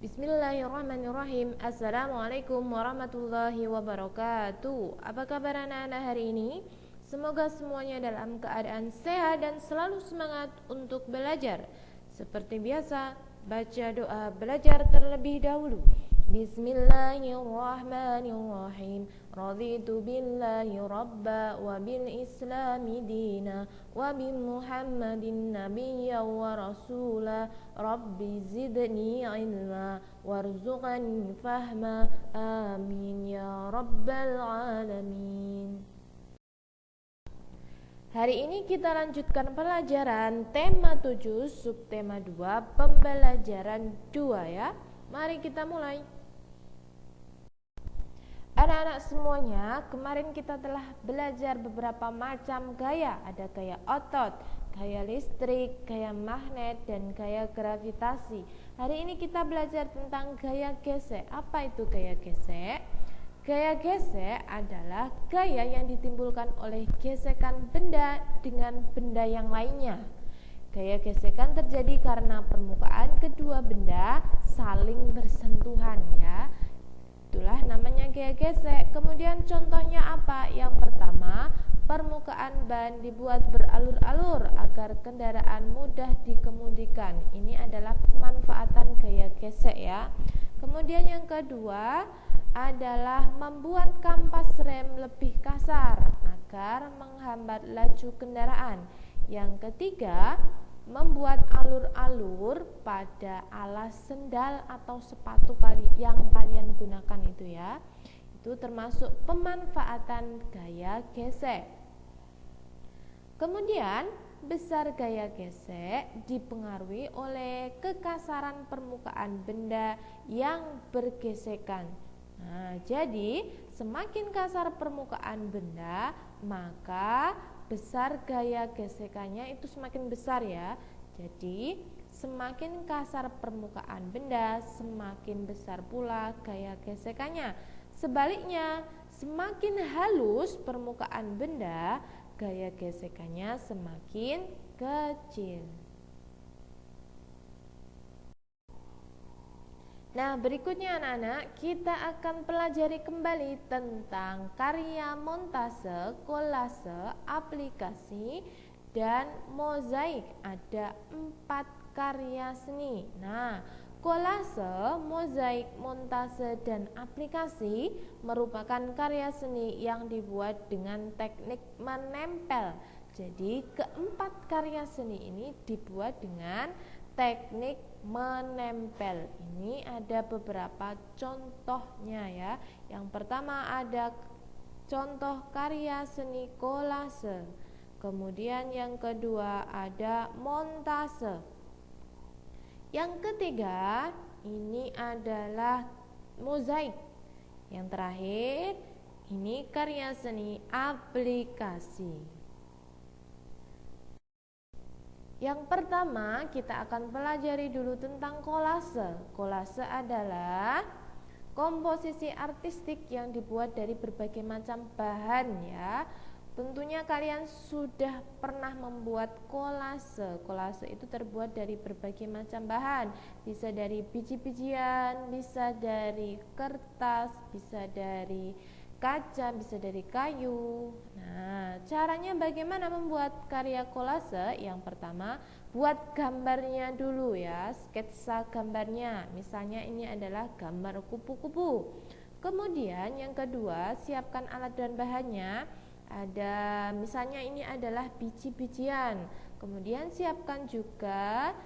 Bismillahirrahmanirrahim. Assalamualaikum warahmatullahi wabarakatuh. Apa kabar anak-anak hari ini? Semoga semuanya dalam keadaan sehat dan selalu semangat untuk belajar. Seperti biasa, baca doa belajar terlebih dahulu. Bismillahirrahmanirrahim. Raditu billahi rabba wa bil islami dina wa bi muhammadin nabiyya wa rasula. Rabbi zidni ilma warzuqni fahma. Amin ya rabbal alamin. Hari ini kita lanjutkan pelajaran tema 7 subtema 2 pembelajaran 2 ya. Mari kita mulai. Anak-anak semuanya, kemarin kita telah belajar beberapa macam gaya. Ada gaya otot, gaya listrik, gaya magnet, dan gaya gravitasi. Hari ini kita belajar tentang gaya gesek. Apa itu gaya gesek? Gaya gesek adalah gaya yang ditimbulkan oleh gesekan benda dengan benda yang lainnya. Gaya gesekan terjadi karena permukaan kedua benda saling bersentuhan ya. Itulah namanya gaya gesek. Kemudian contohnya apa? Yang pertama, permukaan ban dibuat beralur-alur agar kendaraan mudah dikemudikan. Ini adalah pemanfaatan gaya gesek ya. Kemudian yang kedua adalah membuat kampas rem lebih kasar agar menghambat laju kendaraan. Yang ketiga, membuat alur-alur pada alas sendal atau sepatu yang kalian gunakan itu ya. Itu termasuk pemanfaatan gaya gesek. Kemudian besar gaya gesek dipengaruhi oleh kekasaran permukaan benda yang bergesekan. Nah, jadi semakin kasar permukaan benda, maka besar gaya gesekannya itu semakin besar ya. Jadi semakin kasar permukaan benda, semakin besar pula gaya gesekannya. Sebaliknya, semakin halus permukaan benda, gaya gesekannya semakin kecil. Nah, berikutnya anak-anak, kita akan pelajari kembali tentang karya montase, kolase, aplikasi, dan mozaik. Ada 4 karya seni. Nah, kolase, mozaik, montase, dan aplikasi merupakan karya seni yang dibuat dengan teknik menempel. Jadi, keempat karya seni ini dibuat dengan teknik menempel. Ini ada beberapa contohnya ya. Yang pertama ada contoh karya seni kolase. Kemudian yang kedua ada montase. Yang ketiga ini adalah mozaik. Yang terakhir ini karya seni aplikasi. Yang pertama kita akan pelajari dulu tentang kolase. Kolase adalah komposisi artistik yang dibuat dari berbagai macam bahan ya. Tentunya kalian sudah pernah membuat kolase. Kolase itu terbuat dari berbagai macam bahan. Bisa dari biji-bijian, bisa dari kertas, bisa dari kaca, bisa dari kayu. Nah, caranya bagaimana membuat karya kolase? Yang pertama, buat gambarnya dulu ya, sketsa gambarnya. Misalnya ini adalah gambar kupu-kupu. Kemudian yang kedua, siapkan alat dan bahannya. Ada misalnya ini adalah biji-bijian. Kemudian siapkan juga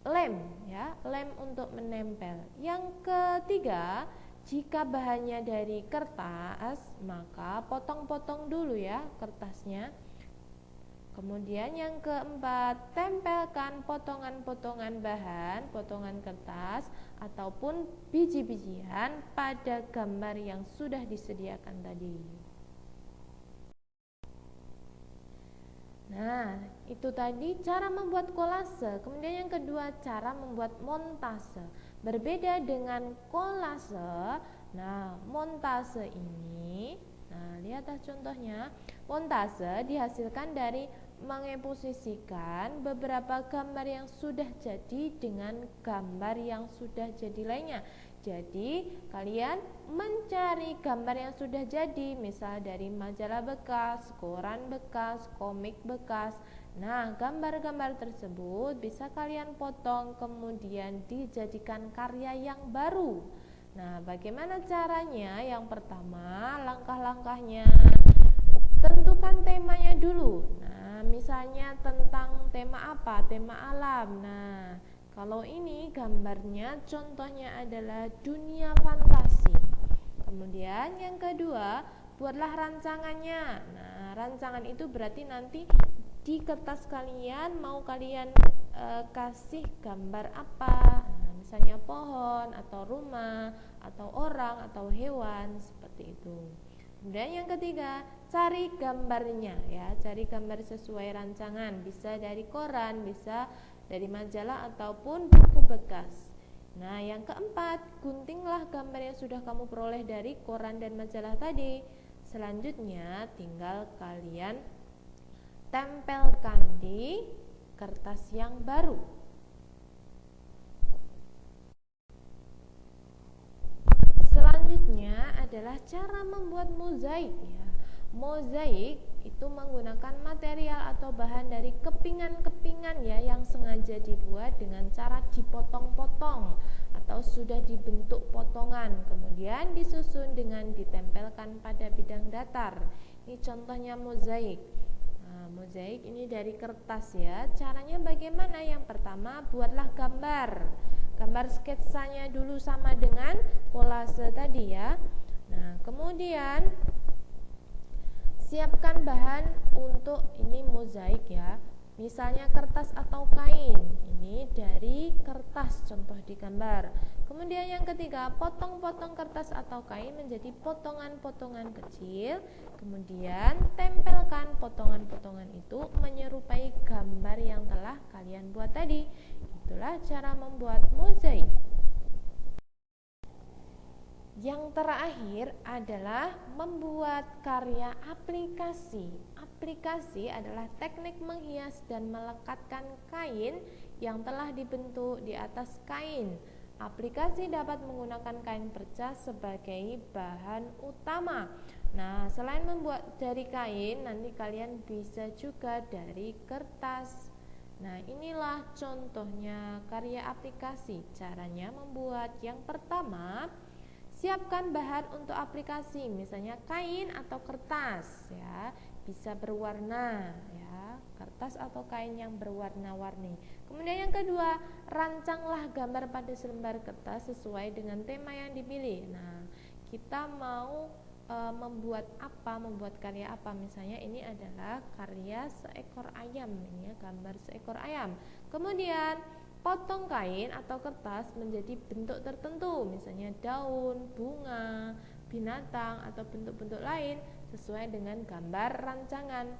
lem ya, lem untuk menempel. Yang ketiga, jika bahannya dari kertas, maka potong-potong dulu ya kertasnya. Kemudian yang keempat, tempelkan potongan-potongan bahan, potongan kertas ataupun biji-bijian pada gambar yang sudah disediakan tadi. Nah, itu tadi cara membuat kolase. Kemudian yang kedua, cara membuat montase. Berbeda dengan kolase. Nah, montase ini, nah lihatlah contohnya. Montase dihasilkan dari mengeposisikan beberapa gambar yang sudah jadi dengan gambar yang sudah jadi lainnya. Jadi kalian mencari gambar yang sudah jadi, misal dari majalah bekas, koran bekas, komik bekas. Nah, gambar-gambar tersebut bisa kalian potong kemudian dijadikan karya yang baru. Nah, bagaimana caranya? Yang pertama, langkah-langkahnya. Tentukan temanya dulu. Nah, misalnya tentang tema apa? Tema alam. Nah, kalau ini gambarnya contohnya adalah dunia fantasi. Kemudian yang kedua, buatlah rancangannya. Nah, rancangan itu berarti nanti di kertas kalian mau kalian kasih gambar apa. Nah, misalnya pohon atau rumah atau orang atau hewan seperti itu. Kemudian yang ketiga, cari gambarnya ya, cari gambar sesuai rancangan, bisa dari koran, bisa dari majalah ataupun buku bekas. Nah, yang keempat, guntinglah gambar yang sudah kamu peroleh dari koran dan majalah tadi. Selanjutnya, tinggal kalian tempelkan di kertas yang baru. Selanjutnya adalah cara membuat mozaik ya. Mozaik itu menggunakan material atau bahan dari kepingan-kepingan ya, yang sengaja dibuat dengan cara dipotong-potong atau sudah dibentuk potongan, kemudian disusun dengan ditempelkan pada bidang datar. Ini contohnya mozaik. Nah, mozaik ini dari kertas ya. Caranya bagaimana? Yang pertama, buatlah gambar. Gambar sketsanya dulu sama dengan kolase tadi ya. Nah, kemudian siapkan bahan untuk ini mozaik ya. Misalnya kertas atau kain. Ini dari kertas contoh di gambar. Kemudian yang ketiga, potong-potong kertas atau kain menjadi potongan-potongan kecil. Kemudian tempelkan potongan-potongan itu menyerupai gambar yang telah kalian buat tadi. Itulah cara membuat mozaik. Yang terakhir adalah membuat karya aplikasi. Aplikasi adalah teknik menghias dan melekatkan kain yang telah dibentuk di atas kain. Aplikasi dapat menggunakan kain perca sebagai bahan utama. Nah, selain membuat dari kain, nanti kalian bisa juga dari kertas. Nah, inilah contohnya karya aplikasi. Caranya membuat yang pertama, siapkan bahan untuk aplikasi, misalnya kain atau kertas ya, bisa berwarna ya, kertas atau kain yang berwarna-warni. Kemudian yang kedua, rancanglah gambar pada selembar kertas sesuai dengan tema yang dipilih. Nah, kita mau membuat apa, membuat karya apa, misalnya ini adalah karya seekor ayam, ini ya, gambar seekor ayam. Kemudian potong kain atau kertas menjadi bentuk tertentu, misalnya daun, bunga, binatang, atau bentuk-bentuk lain sesuai dengan gambar rancangan.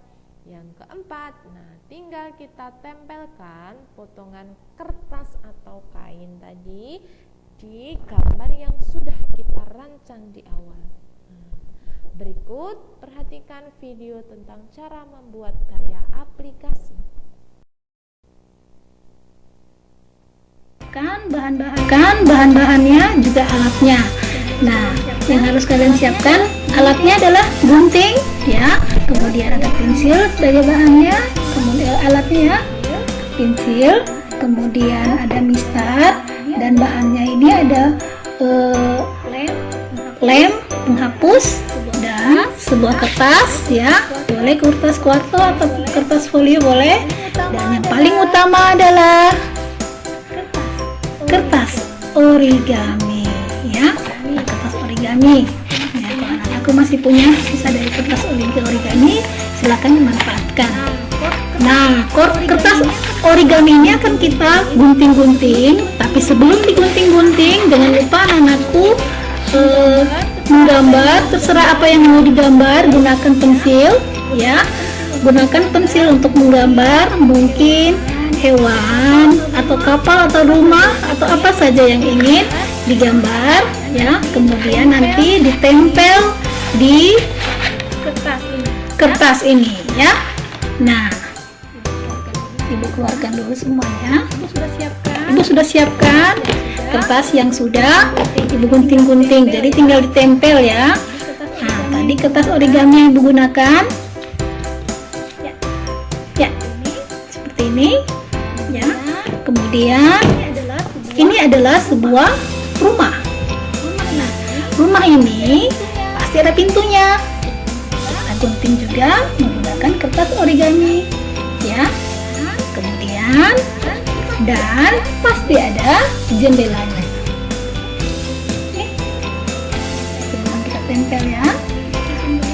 Yang keempat, nah tinggal kita tempelkan potongan kertas atau kain tadi di gambar yang sudah kita rancang di awal. Berikut perhatikan video tentang cara membuat karya aplikasi. Bahan-bahannya juga alatnya. Nah, yang harus kalian siapkan alatnya adalah gunting ya, kemudian ada pensil sebagai bahannya, kemudian alatnya pensil, kemudian ada mistar, dan bahannya ini ada lem penghapus dan sebuah kertas ya, boleh kertas kuarto atau kertas folio boleh, dan yang paling utama adalah kertas origami ya, kertas origami ya. Kalau anak-anakku masih punya sisa dari kertas origami, silakan dimanfaatkan. Nah, kertas origami ini akan kita gunting-gunting, tapi sebelum digunting-gunting jangan lupa anak-anakku menggambar, terserah apa yang mau digambar, gunakan pensil ya, gunakan pensil untuk menggambar mungkin hewan atau kapal atau rumah atau apa saja yang ingin digambar ya, kemudian nanti ditempel di kertas ini ya. Nah, Ibu keluarkan dulu semuanya. Ibu sudah siapkan kertas yang sudah Ibu gunting-gunting, jadi tinggal ditempel ya. Nah, tadi kertas origami yang Ibu gunakan ya, seperti ini ya. Kemudian ini adalah sebuah rumah. Nah, rumah ini pasti ada pintunya. Kita gunting juga menggunakan kertas origami ya. Kemudian dan pasti ada jendelanya. Sebelum kita tempel ya,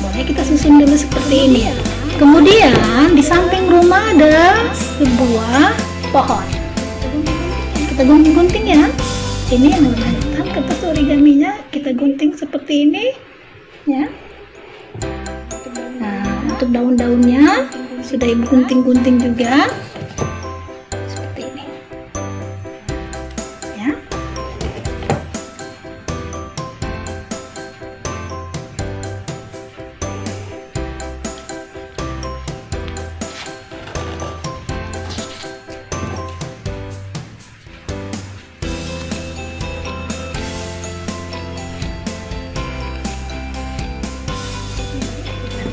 boleh kita susun dulu seperti ini. Kemudian di samping rumah ada sebuah pohon. Kita gunting-gunting ya. Ini yang menggunakan kertas origaminya, kita gunting seperti ini ya. Nah, untuk daun-daunnya sudah Ibu gunting-gunting juga seperti ini ya.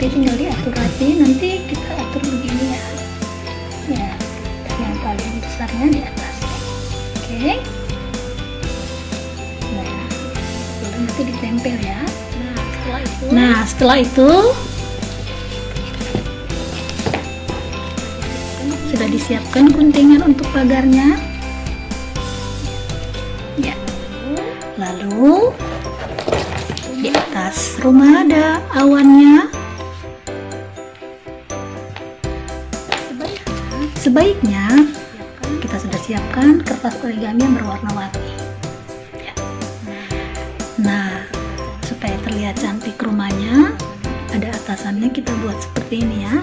Nanti tinggal diatur rapi, nanti kita atur begini ya. Ya, yang paling besarnya di atas. Oke. Nah, baru nanti ditempel ya. Nah, setelah itu sudah disiapkan guntingan untuk pagarnya. Ya. Lalu di atas rumah ada awannya. Sebaiknya kita sudah siapkan kertas origami yang berwarna-warni ya. Nah, supaya terlihat cantik rumahnya, ada atasannya, kita buat seperti ini ya.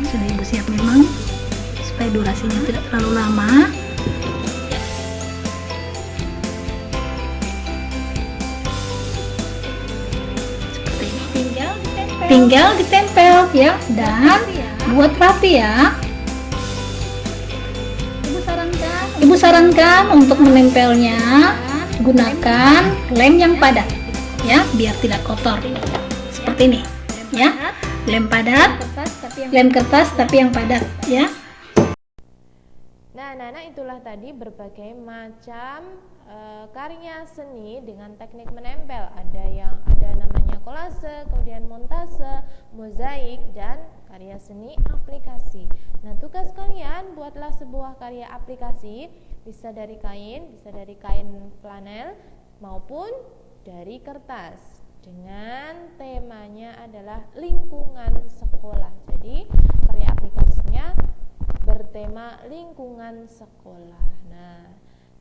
Sudah Ibu siap memang, supaya durasinya tidak terlalu lama. Tinggal ditempel ya, dan buat rapi ya. Ibu sarankan untuk menempelnya gunakan lem yang padat ya, biar tidak kotor. Seperti ini ya, lem padat, lem kertas tapi yang padat ya. Nah, anak-anak, itulah tadi berbagai macam karya seni dengan teknik menempel. Ada namanya kolase, kemudian montase, mozaik, dan karya seni aplikasi. Nah, tugas kalian buatlah sebuah karya aplikasi, bisa dari kain flanel maupun dari kertas, dengan temanya adalah lingkungan sekolah. Jadi karya aplikasinya bertema lingkungan sekolah. Nah,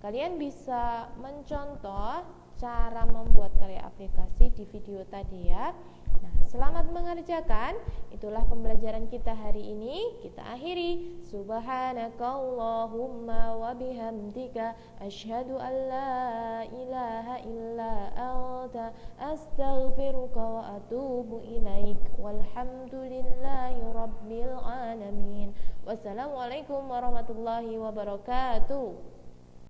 kalian bisa mencontoh cara membuat karya aplikasi di video tadi ya. Nah, selamat mengerjakan. Itulah pembelajaran kita hari ini. Kita akhiri. Subhanakallahumma wa bihamdika asyhadu an la ilaha illa anta astaghfiruka wa atubu ilaik. Walhamdulillahi rabbil alamin. Wassalamualaikum warahmatullahi wabarakatuh.